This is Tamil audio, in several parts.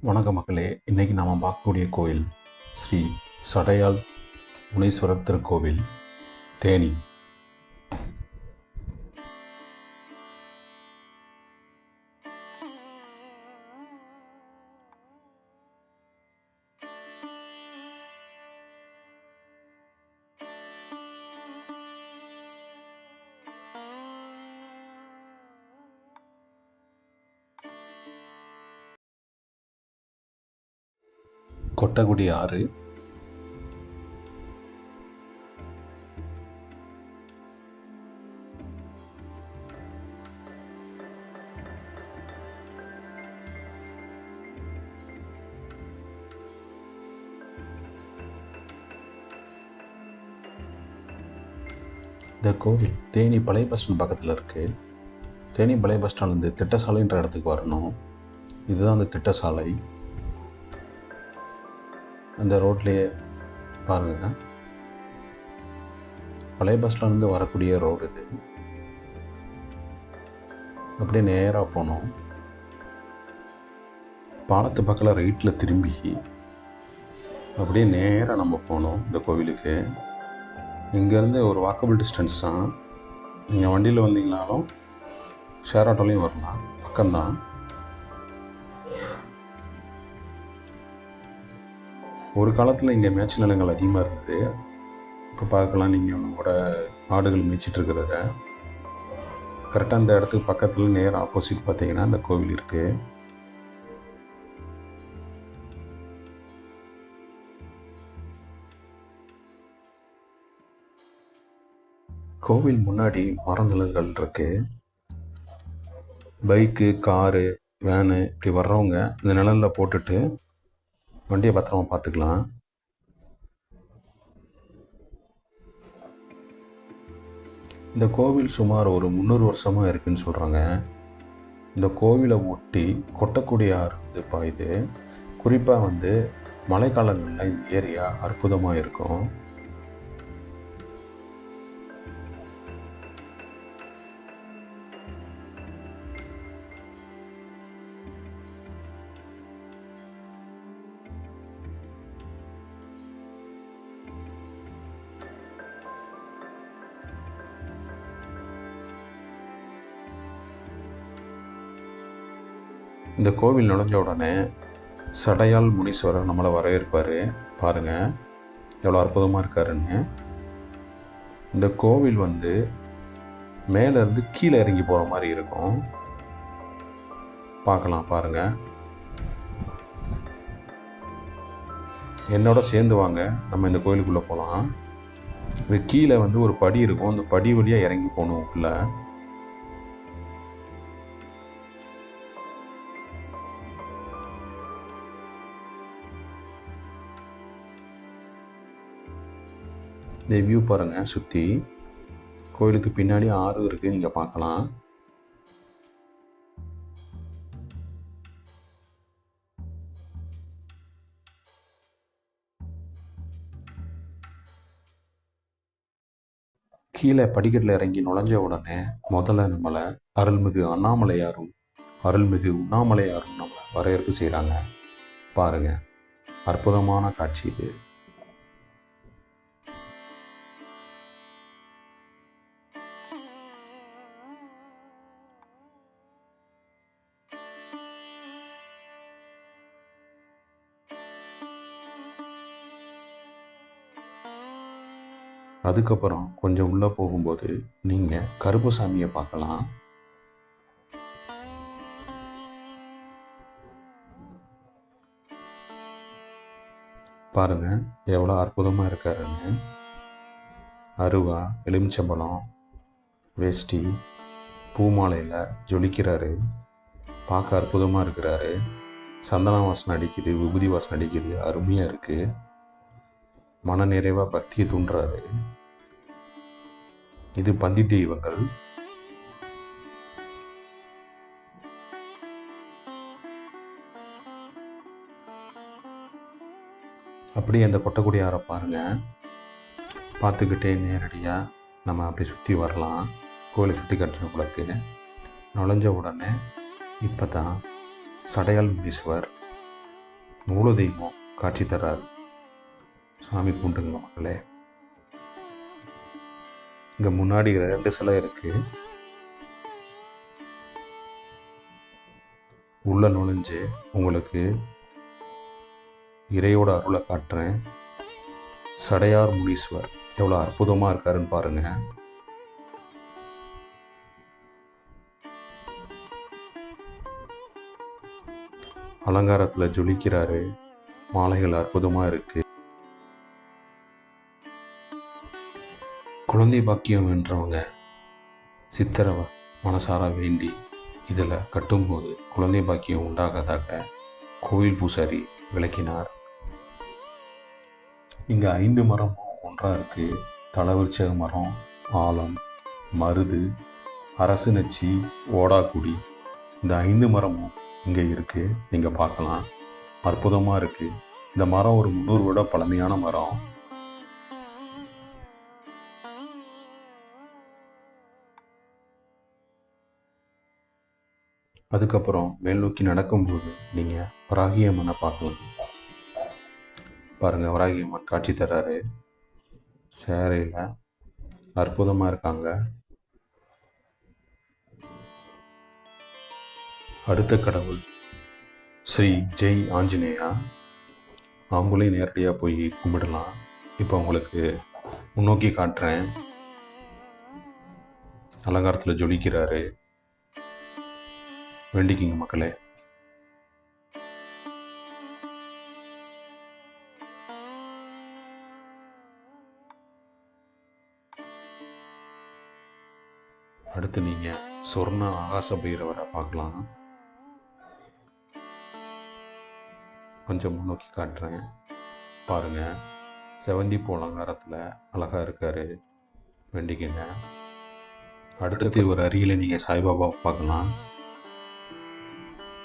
வணக்க மக்களே, இன்றைக்கி நாம் பார்க்கக்கூடிய கோயில் ஸ்ரீ சடையால் முனீஸ்வரர் திருக்கோவில், தேனி. கொட்டகுடி ஆறு, இந்த கோவில் தேனி பழைய பஸ் ஸ்டாண்ட் பக்கத்தில் இருக்குது. தேனி பழைய பஸ் ஸ்டாண்ட்லேருந்து திட்டசாலைன்ற இடத்துக்கு வரணும். இதுதான் அந்த திட்டசாலை. அந்த ரோட்லேயே பாருங்கள், பழைய பஸ் ஸ்டாண்ட்லேருந்து வரக்கூடிய ரோடு இது. அப்படியே நேராக போனோம். பாலத்து பக்கத்தில் ரைட்டில் திரும்பி அப்படியே நேராக நம்ம போனோம் இந்த கோவிலுக்கு. இங்கேருந்து ஒரு வாக்கபிள் டிஸ்டன்ஸ் தான். நீங்கள் வண்டியில் வந்தீங்கனாலும் ஷேர் ஆட்டோலையும் வரலாம், பக்கம்தான். ஒரு காலத்தில் இங்கே மேய்ச்சல் நிலங்கள் அதிகமாக இருந்தது. இப்போ பார்க்கலாம், நீங்கள் ஒன்று கூட ஆடுகள் மேய்ச்சிட்ருக்கிறத. கரெக்டாக இந்த இடத்துக்கு பக்கத்தில் நேராக ஆப்போசிட் பார்த்தீங்கன்னா இந்த கோவில் இருக்குது. கோவில் முன்னாடி மர நிழல்கள் இருக்குது. பைக்கு, காரு, வேனு இப்படி வர்றவங்க இந்த நிழலில் போட்டுட்டு வண்டியை பத்திரமா பார்த்துக்கலாம். இந்த கோவில் சுமார் ஒரு 300 வருஷமாக இருக்குதுன்னு சொல்கிறாங்க. இந்த கோவிலை ஒட்டி கொட்டக்கூடிய ஆறு பாயுது. குறிப்பாக மழைக்காலங்களில் இந்த ஏரியா அற்புதமாக இருக்கும். இந்த கோவில் நுழைஞ்ச உடனே சடையால் முனீஸ்வரர் நம்மளை வரவேற்பார். பாருங்கள் எவ்வளோ அற்புதமாக இருக்காருன்னு. இந்த கோவில் மேலேருந்து கீழே இறங்கி போகிற மாதிரி இருக்கும். பார்க்கலாம், பாருங்கள். என்னோட சேர்ந்து வாங்க, நம்ம இந்த கோயிலுக்குள்ளே போகலாம். இது கீழே ஒரு படி இருக்கும். அந்த படி வழியாக இறங்கி போகணும் உள்ள. இந்த வியூ பாருங்கள். சுற்றி கோயிலுக்கு பின்னாடி ஆறு இருக்குது, நீங்கள் பார்க்கலாம். கீழே படிக்கட்டில் இறங்கி நுழைஞ்ச உடனே முதல்ல நம்மளை அருள்மிகு அண்ணாமலையாரும் அருள்மிகு உண்ணாமலையாரும் நம்மளை வரவேற்பு செய்கிறாங்க. பாருங்கள், அற்புதமான காட்சி இது. அதுக்கப்புறம் கொஞ்சம் உள்ளே போகும்போது நீங்கள் கருப்பசாமியை பார்க்கலாம். பாருங்கள் எவ்வளோ அற்புதமாக இருக்காருன்னு. அருவா, எலுமிச்சம்பழம், வேஷ்டி, பூமாலையில் ஜொலிக்கிறாரு. பார்க்க அற்புதமாக இருக்கிறாரு. சந்தன வாசனை அடிக்குது, விபூதி வாசனை அடிக்குது, அருமையாக இருக்குது. மன நிறைவாக பக்தியை தூண்டுறாரு. இது பந்தி தெய்வங்கள். அப்படியே அந்த கொட்டக்குடி ஆறை பாருங்கள். பார்த்துக்கிட்டே நேரடியாக நம்ம அப்படி சுற்றி வரலாம். கோயிலை சுற்றி கட்டினக்குள்ளக்கு நுழைஞ்ச உடனே இப்போ தான் சடையால் முனீஸ்வர் மூலதெய்வம் காட்சி தர்றாரு. சாமி கும்பிட்டுங்க மக்களே. இங்கே முன்னாடி 2 சிலை இருக்குது. உள்ளே நுழைஞ்சு உங்களுக்கு இறையோட அருளை காட்டுறேன். சடையார் முனீஸ்வர் எவ்வளோ அற்புதமாக இருக்காருன்னு பாருங்கள். அலங்காரத்தில் ஜொலிக்கிறாரு. மாலைகள் அற்புதமாக இருக்குது. குழந்தை பாக்கியம் என்றவங்க சித்தரை மனசார வேண்டி இதில் கட்டும்போது குழந்தை பாக்கியம் உண்டாகதாக கோவில் பூசாரி விளக்கினார். இங்கே 5 மரமும் ஒன்றாக இருக்குது. தலவிருச்சக மரம், ஆலம், மருது, அரசு நச்சி, ஓடாக்குடி, இந்த 5 மரமும் இங்கே இருக்குது. நீங்கள் பார்க்கலாம். அற்புதமாக இருக்குது. இந்த மரம் ஒரு 300 வருட பழமையான மரம். அதுக்கப்புறம் மேல் நோக்கி நடக்கும்போது நீங்கள் வராகியம்மனை பார்க்கலாம். பாருங்கள், வராகியம்மன் காட்சி தர்றாரு. சேரையில் அற்புதமாக இருக்காங்க. அடுத்த கடவுள் ஸ்ரீ ஜெய் ஆஞ்சநேயா. அவங்களையும் நேரடியாக போய் கும்பிடலாம். இப்போ உங்களுக்கு முன்னோக்கி காட்டுறேன். அலங்காரத்தில் ஜொலிக்கிறாரு. வேண்டிக்கிங்க மக்களே. அடுத்து நீங்கள் சொர்ண ஆகாச பைரவரை பார்க்கலாம். கொஞ்சம் முன்னோக்கி காட்டுறேன். பாருங்கள், செவந்திப்பூ அலங்காரத்தில் அழகாக இருக்கார். வேண்டிக்கிங்க. அடுத்து ஒரு அருகில் நீங்கள் சாய்பாபா பார்க்கலாம்.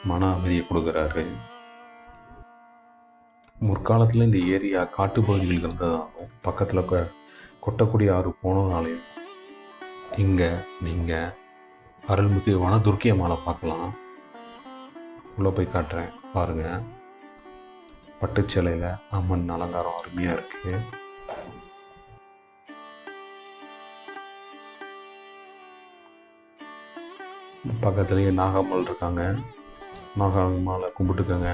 மன அமைதியை கொடுக்குறாரு. முற்காலத்தில் இந்த ஏரியா காட்டு பகுதிகள் இருந்ததாலும் பக்கத்தில் கொட்டக்குடி ஆறு போனதாலையும் இங்கே நீங்கள் அருள்மிகு வனதுர்க்கி அம்மாவை பார்க்கலாம். உள்ளே போய் காட்டுறேன். பாருங்கள், பட்டுச்சேலையில் அம்மன் அலங்காரம் அருமையாக இருக்குது. பக்கத்துலேயே நாகம்மாள் இருக்காங்க. நாகம்மாளை கும்பிட்டுக்கோங்க.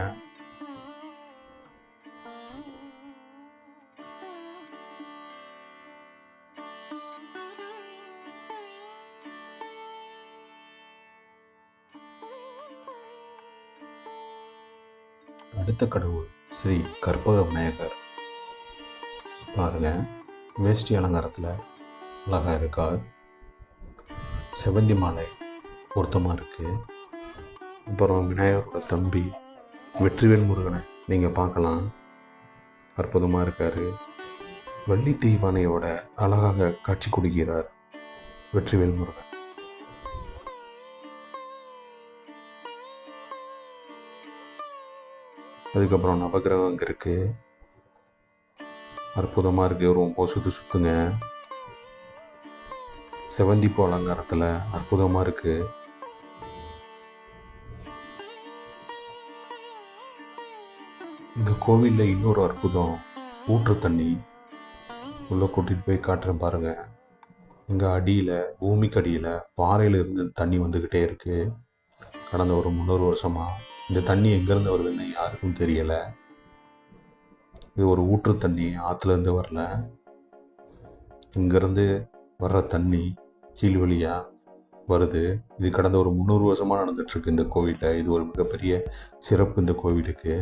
அடுத்த கடவுள் ஸ்ரீ கற்பக விநாயகர். பாருங்க, வேஷ்டி அலங்காரத்தில் அழகாக இருக்கார். செவந்தி மாலை பொருத்தமாக இருக்குது. அப்புறம் விநாயகரோட தம்பி வெற்றிவேல் முருகனை நீங்கள் பார்க்கலாம். அற்புதமாக இருக்கார். வள்ளி தெய்வானையோட அழகாக காட்சி கொடுக்கிறார் வெற்றிவேல் முருகன். அதுக்கப்புறம் நவகிரகம் அங்கே இருக்குது. அற்புதமாக இருக்குது. ரொம்ப சுற்றுங்க. செவந்திப்பூ அலங்காரத்தில் அற்புதமாக இருக்குது. இந்த கோவிலில் இன்னொரு அற்புதம், ஊற்று தண்ணி. உள்ளே கூட்டிகிட்டு போய் காட்டுறேன் பாருங்கள். இங்கே அடியில், பூமிக்கு அடியில் பாறையிலிருந்து தண்ணி வந்துக்கிட்டே இருக்குது. கடந்த ஒரு 300 வருஷமாக இந்த தண்ணி எங்கேருந்து வருதுன்னு யாருக்கும் தெரியலை. இது ஒரு ஊற்று தண்ணி, ஆற்றுலேருந்து வரல. இங்கேருந்து வர்ற தண்ணி கீழ் வழியாக வருது. இது கடந்த ஒரு 300 வருஷமாக நடந்துகிட்ருக்கு இந்த கோவிலில். இது ஒரு மிகப்பெரிய சிறப்பு இந்த கோவிலுக்கு.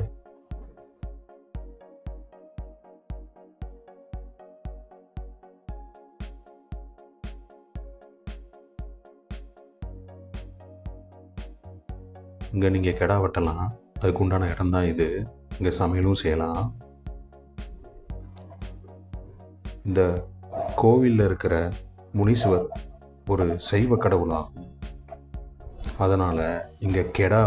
இங்கே நீங்கள் கிடா வெட்டலாம். அதுக்கு உண்டான இடம் தான் இது. இங்கே சமையலும் செய்யலாம். இந்த கோவிலில் இருக்கிற முனீஸ்வர் ஒரு சைவ கடவுளாகும். அதனால் இங்கே கெடா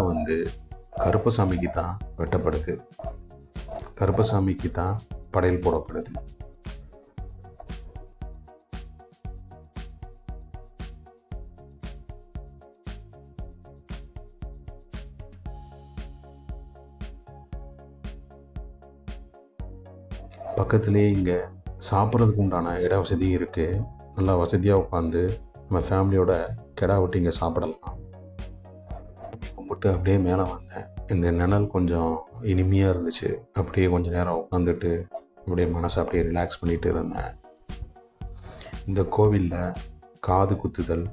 கருப்பசாமிக்கு தான் வெட்டப்படுது. கருப்பசாமிக்கு தான் படையல் போடப்படுது. பக்கத்துலேயே இங்கே சாப்பிட்றதுக்கு உண்டான இட வசதியும் இருக்குது. நல்லா வசதியாக உட்காந்து நம்ம ஃபேமிலியோட கிடா வெட்டி இங்கே சாப்பிடலாம். கும்பிட்டு அப்படியே மேலே வந்தேன். இந்த நிழல் கொஞ்சம் இனிமையாக இருந்துச்சு. அப்படியே கொஞ்சம் நேரம் உட்காந்துட்டு அப்படியே மனசை அப்படியே ரிலாக்ஸ் பண்ணிகிட்டு இருந்தேன். இந்த கோவிலில் காது குத்துதல்,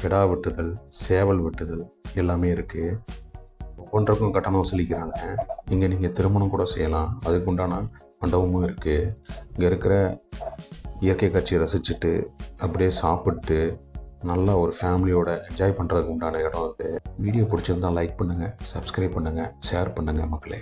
கிடா வெட்டுதல், சேவல் வெட்டுதல் எல்லாமே இருக்குது. ஒவ்வொன்றுக்கும் கட்டணம் வசூலிக்கிறாங்க. இங்கே நீங்கள் திருமணம் கூட செய்யலாம். அதுக்கு உண்டான மண்டபமும் இருக்குது. இங்கே இருக்கிற இயற்கை காட்சியை ரசிச்சுட்டு அப்படியே சாப்பிட்டு நல்லா ஒரு ஃபேமிலியோட என்ஜாய் பண்ணுறதுக்கு உண்டான இடம் அது. வீடியோ பிடிச்சிருந்தால் லைக் பண்ணுங்கள், சப்ஸ்கிரைப் பண்ணுங்கள், ஷேர் பண்ணுங்கள் மக்களே.